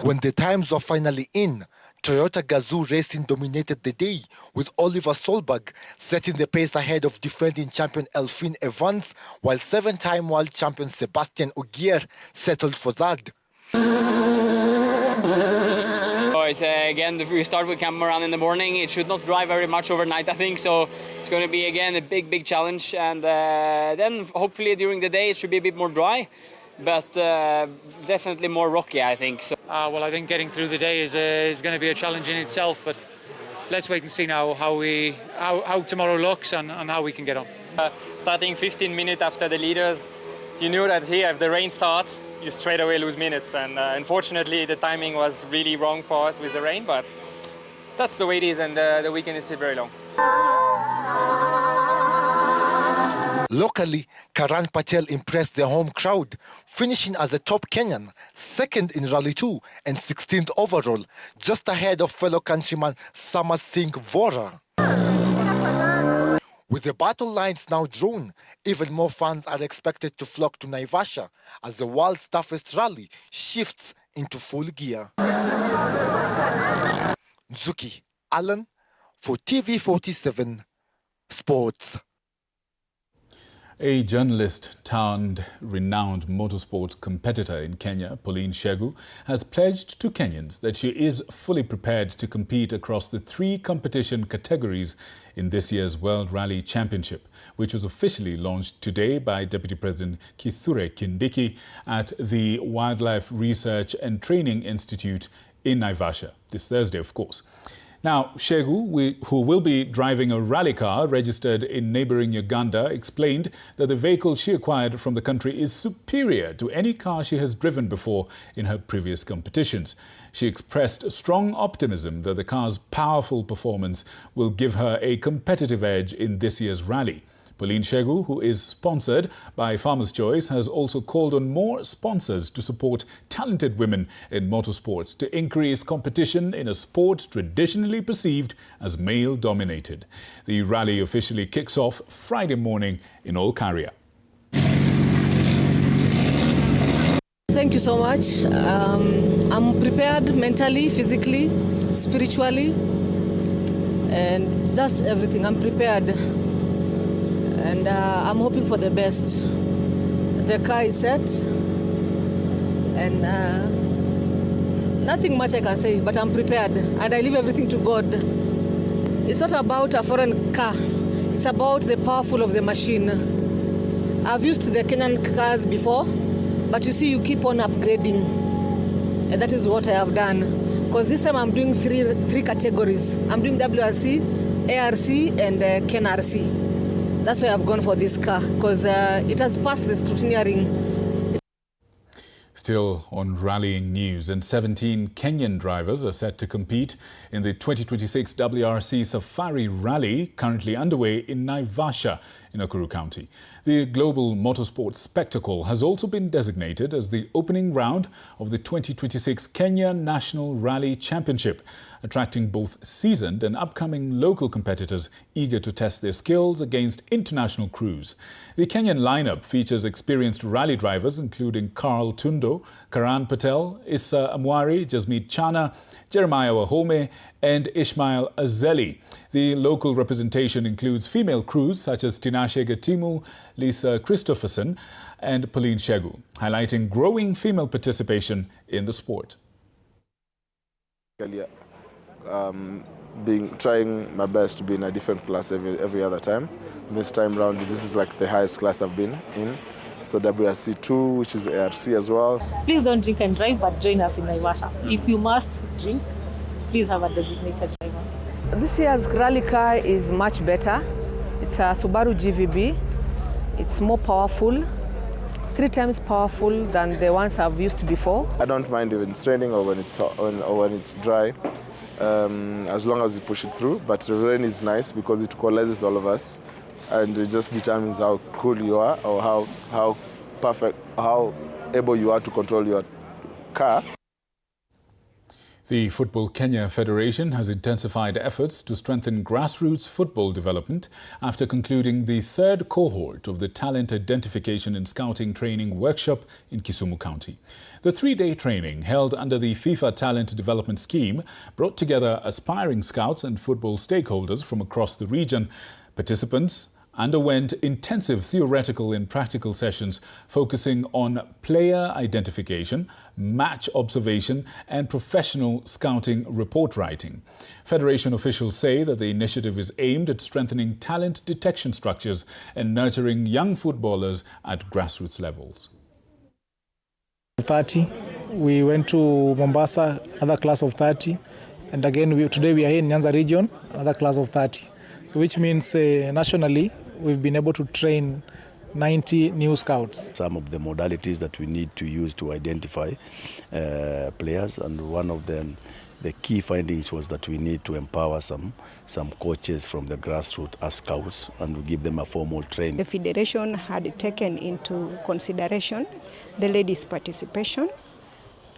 When the times were finally in, Toyota Gazoo Racing dominated the day, with Oliver Solberg setting the pace ahead of defending champion Elfyn Evans, while seven-time world champion Sebastian Ogier settled for third. Again, if we start with Cameron in the morning, it should not dry very much overnight, I think, so it's going to be, again, a big challenge, and then hopefully during the day it should be a bit more dry, but definitely more rocky, I think. So. Well, I think getting through the day is going to be a challenge in itself, but let's wait and see now how tomorrow looks and how we can get on. Starting 15 minutes after the leaders, you knew that here, if the rain starts, you straight away lose minutes, and unfortunately the timing was really wrong for us with the rain, but that's the way it is, and the weekend is still very long. Locally, Karan Patel impressed the home crowd, finishing as a top Kenyan, second in Rally 2 and 16th overall, just ahead of fellow countryman Samar Singh Vora. With the battle lines now drawn, even more fans are expected to flock to Naivasha as the world's toughest rally shifts into full gear. Nzuki Allen for TV47 Sports. A journalist turned renowned motorsport competitor in Kenya, Pauline Shegu, has pledged to Kenyans that she is fully prepared to compete across the 3 competition categories in this year's World Rally Championship, which was officially launched today by Deputy President Kithure Kindiki at the Wildlife Research and Training Institute in Naivasha, this Thursday, of course. Now, Shegu, who will be driving a rally car registered in neighboring Uganda, explained that the vehicle she acquired from the country is superior to any car she has driven before in her previous competitions. She expressed strong optimism that the car's powerful performance will give her a competitive edge in this year's rally. Pauline Shegu, who is sponsored by Farmers' Choice, has also called on more sponsors to support talented women in motorsports to increase competition in a sport traditionally perceived as male-dominated. The rally officially kicks off Friday morning in Olkaria. Thank you so much. I'm prepared mentally, physically, spiritually. and that's everything. I'm prepared, and I'm hoping for the best. The car is set, and nothing much I can say, but I'm prepared, and I leave everything to God. It's not about a foreign car. It's about the powerful of the machine. I've used the Kenyan cars before, but you see, you keep on upgrading, and that is what I have done. Because this time I'm doing three categories. I'm doing WRC, ARC, and KNRC. That's why I've gone for this car, because it has passed the scrutineering. Still on rallying news, and 17 Kenyan drivers are set to compete in the 2026 WRC Safari Rally, currently underway in Naivasha in Nakuru County. The global motorsport spectacle has also been designated as the opening round of the 2026 Kenya National Rally Championship, attracting both seasoned and upcoming local competitors eager to test their skills against international crews. The Kenyan lineup features experienced rally drivers including Carl Tundo, Karan Patel, Issa Amwari, Jasmeet Chana, Jeremiah Wahome and Ishmael Azeli. The local representation includes female crews such as Tinashe Gatimu, Lisa Christopherson and Pauline Shegu, highlighting growing female participation in the sport. Trying my best to be in a different class every other time. This time round, this is like the highest class I've been in. So WRC2, which is ARC as well. Please don't drink and drive, but join us in Naivasha. If you must drink, please have a designated driver. This year's rally car is much better. It's a Subaru GVB. It's more powerful, 3 times powerful than the ones I've used before. I don't mind if it's raining or when it's dry, as long as you push it through. But the rain is nice because it equalizes all of us, and it just determines how cool you are or how able you are to control your car. The Football Kenya Federation has intensified efforts to strengthen grassroots football development after concluding the 3rd cohort of the Talent Identification and Scouting Training Workshop in Kisumu County. The 3-day training, held under the FIFA Talent Development Scheme, brought together aspiring scouts and football stakeholders from across the region. Participants underwent intensive theoretical and practical sessions focusing on player identification, match observation and professional scouting report writing. Federation officials say that the initiative is aimed at strengthening talent detection structures and nurturing young footballers at grassroots levels. 30, we went to Mombasa, another class of 30, and again today we are here in Nyanza region, another class of 30. So which means nationally we've been able to train 90 new scouts. Some of the modalities that we need to use to identify players, and one of them, the key findings was that we need to empower some coaches from the grassroots as scouts and give them a formal training. The Federation had taken into consideration the ladies' participation,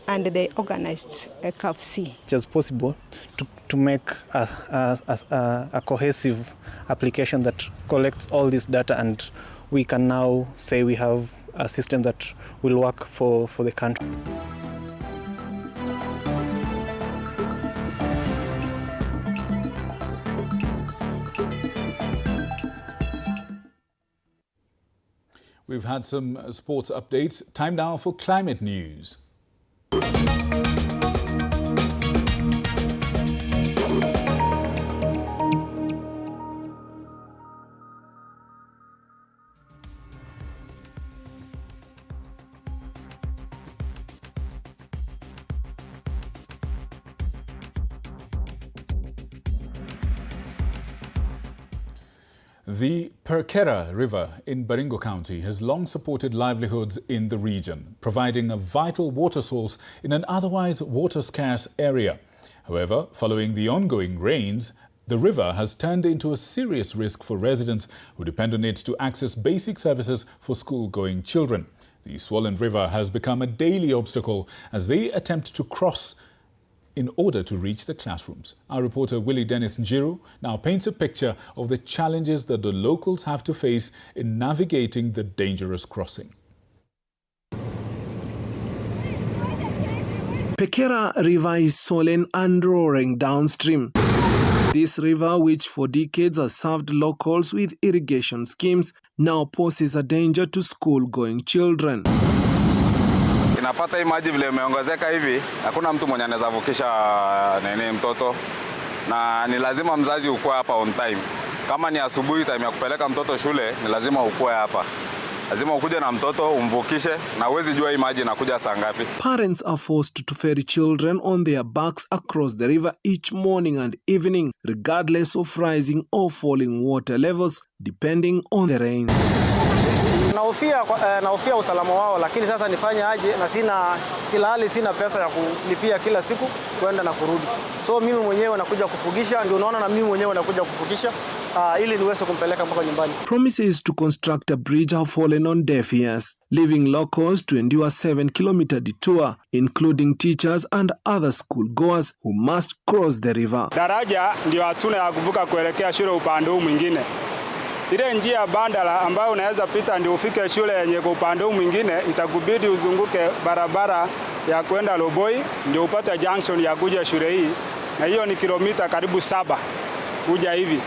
and they organized a CAFC. Just possible to make a cohesive application that collects all this data, and we can now say we have a system that will work for the country. We've had some sports updates. Time now for climate news. The Perkera River in Baringo County has long supported livelihoods in the region, providing a vital water source in an otherwise water-scarce area. However, following the ongoing rains, the river has turned into a serious risk for residents who depend on it to access basic services for school-going children. The swollen river has become a daily obstacle as they attempt to cross in order to reach the classrooms. Our reporter Willie Dennis Njiru now paints a picture of the challenges that the locals have to face in navigating the dangerous crossing. Perkera River is swollen and roaring downstream. This river, which for decades has served locals with irrigation schemes, now poses a danger to school-going children. Inapata hii maji vile imeongezeka hivi, hakuna mtu mwenye anaweza vukisha mtoto, na ni lazima mzazi ukue hapa on time. Kama ni asubuhi time ya kupeleka mtoto shule, ni lazima ukue hapa. Lazima ukuje na mtoto umvukishe, na huwezi jua hii maji inakuja saa ngapi. Parents are forced to ferry children on their backs across the river each morning and evening, regardless of rising or falling water levels, depending on the rain. Nahofia usalama wao, lakini sasa nifanye aje na kila hali sina pesa ya kulipia kila siku kwenda na kurudi. So mimi mwenyewe nakuja kufugisha, ndio unaona na mimi mwenyewe nakuja kufugisha ili niweze kumpeleka mpaka nyumbani. Promises to construct a bridge have fallen on deaf ears, leaving locals to endure a 7-kilometer detour, including teachers and other school goers who must cross the river. Daraja ndio hatuna ya kuvuka kuelekea shule upande huu mwingine. Ile njia bandala ambayo unaweza pita ndio ufike shule yenye kwa upande huu mwingine, itakubidi uzunguke barabara ya kwenda Loboi ndio upate junction ya kuja shule hii, na hiyo ni kilomita karibu 7 kuja hivi.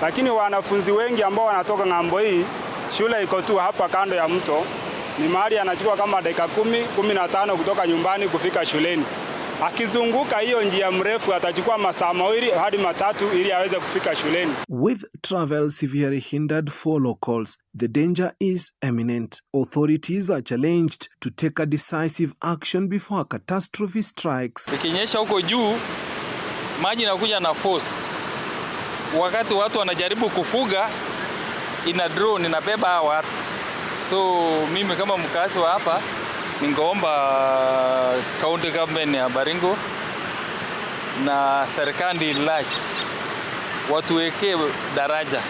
Lakini wanafunzi wengi ambao wanatoka ng'ambo hii, shule iko tu hapa kando ya mto, ni mahali anachukua kama dakika 10-15 kutoka nyumbani kufika shuleni. Akizunguka hiyo njia mrefu atachukua masaa 2 hadi 3 ili aweze kufika shuleni. With travel severely hindered for locals, the danger is imminent. Authorities are challenged to take a decisive action before a catastrophe strikes. Ikinyesha huko juu, maji inakuja na force. Wakati watu wanajaribu kufuga, ina drone inabeba watu. So mimi kama mkazi wa hapa, ningeomba county government ya Baringo na serikali large watuwekee daraja.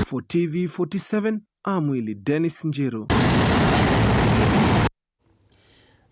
For TV47, I'm Dennis Njiru.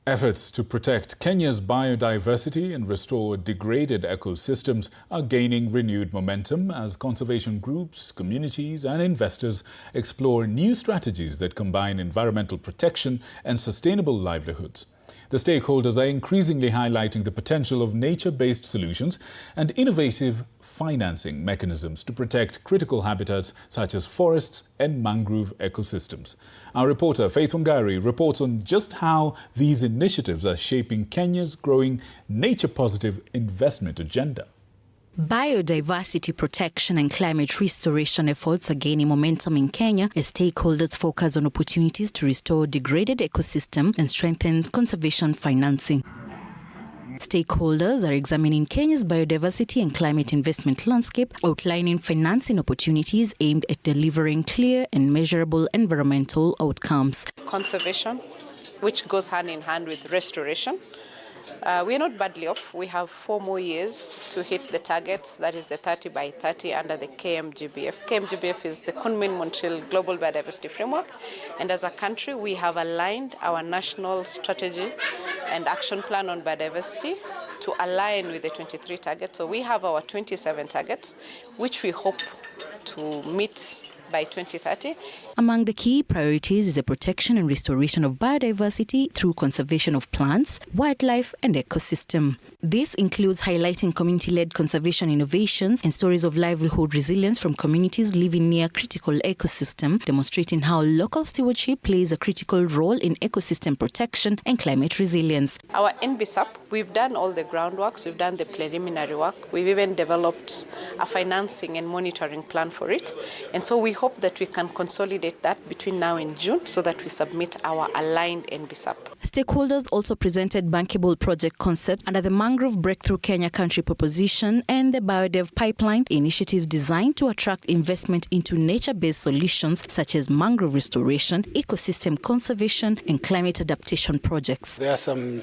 Efforts to protect Kenya's biodiversity and restore degraded ecosystems are gaining renewed momentum as conservation groups, communities and investors explore new strategies that combine environmental protection and sustainable livelihoods. The stakeholders are increasingly highlighting the potential of nature-based solutions and innovative financing mechanisms to protect critical habitats such as forests and mangrove ecosystems. Our reporter Faith Wangari reports on just how these initiatives are shaping Kenya's growing nature-positive investment agenda. Biodiversity protection and climate restoration efforts are gaining momentum in Kenya as stakeholders focus on opportunities to restore degraded ecosystems and strengthen conservation financing. Stakeholders are examining Kenya's biodiversity and climate investment landscape, outlining financing opportunities aimed at delivering clear and measurable environmental outcomes. Conservation, which goes hand in hand with restoration. We're not badly off. We have 4 more years to hit the targets, that is the 30 by 30 under the KMGBF. KMGBF is the Kunmin-Montreal Global Biodiversity Framework, and as a country we have aligned our national strategy and action plan on biodiversity to align with the 23 targets. So we have our 27 targets, which we hope to meet by 2030. Among the key priorities is the protection and restoration of biodiversity through conservation of plants, wildlife and ecosystem. This includes highlighting community-led conservation innovations and stories of livelihood resilience from communities living near critical ecosystem, demonstrating how local stewardship plays a critical role in ecosystem protection and climate resilience. Our NBSAP, we've done all the groundworks, we've done the preliminary work, we've even developed a financing and monitoring plan for it. And so we hope that we can consolidate that between now and June so that we submit our aligned NBSAP. Stakeholders also presented bankable project concepts under the Mangrove Breakthrough Kenya Country Proposition and the BioDev Pipeline, initiatives designed to attract investment into nature-based solutions such as mangrove restoration, ecosystem conservation and climate adaptation projects. There are some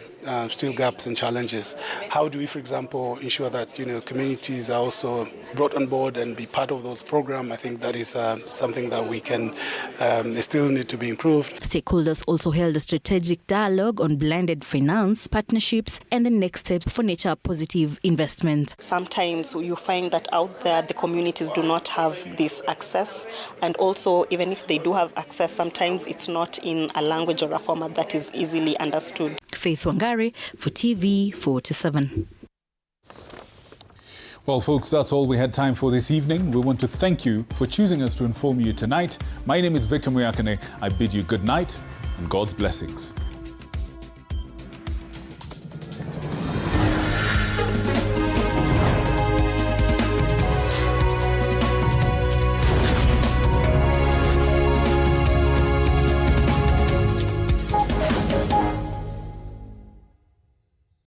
still gaps and challenges. How do we, for example, ensure that communities are also brought on board and be part of those programs? I think that is something that we can, they still need to be improved. Stakeholders also held a strategic dialogue on blended finance, partnerships and the next steps for nature-positive investment. Sometimes you find that out there the communities do not have this access, and also even if they do have access, sometimes it's not in a language or a format that is easily understood. Faith Wangari for TV47. Well, folks, that's all we had time for this evening. We want to thank you for choosing us to inform you tonight. My name is Victor Muyakane. I bid you good night and God's blessings.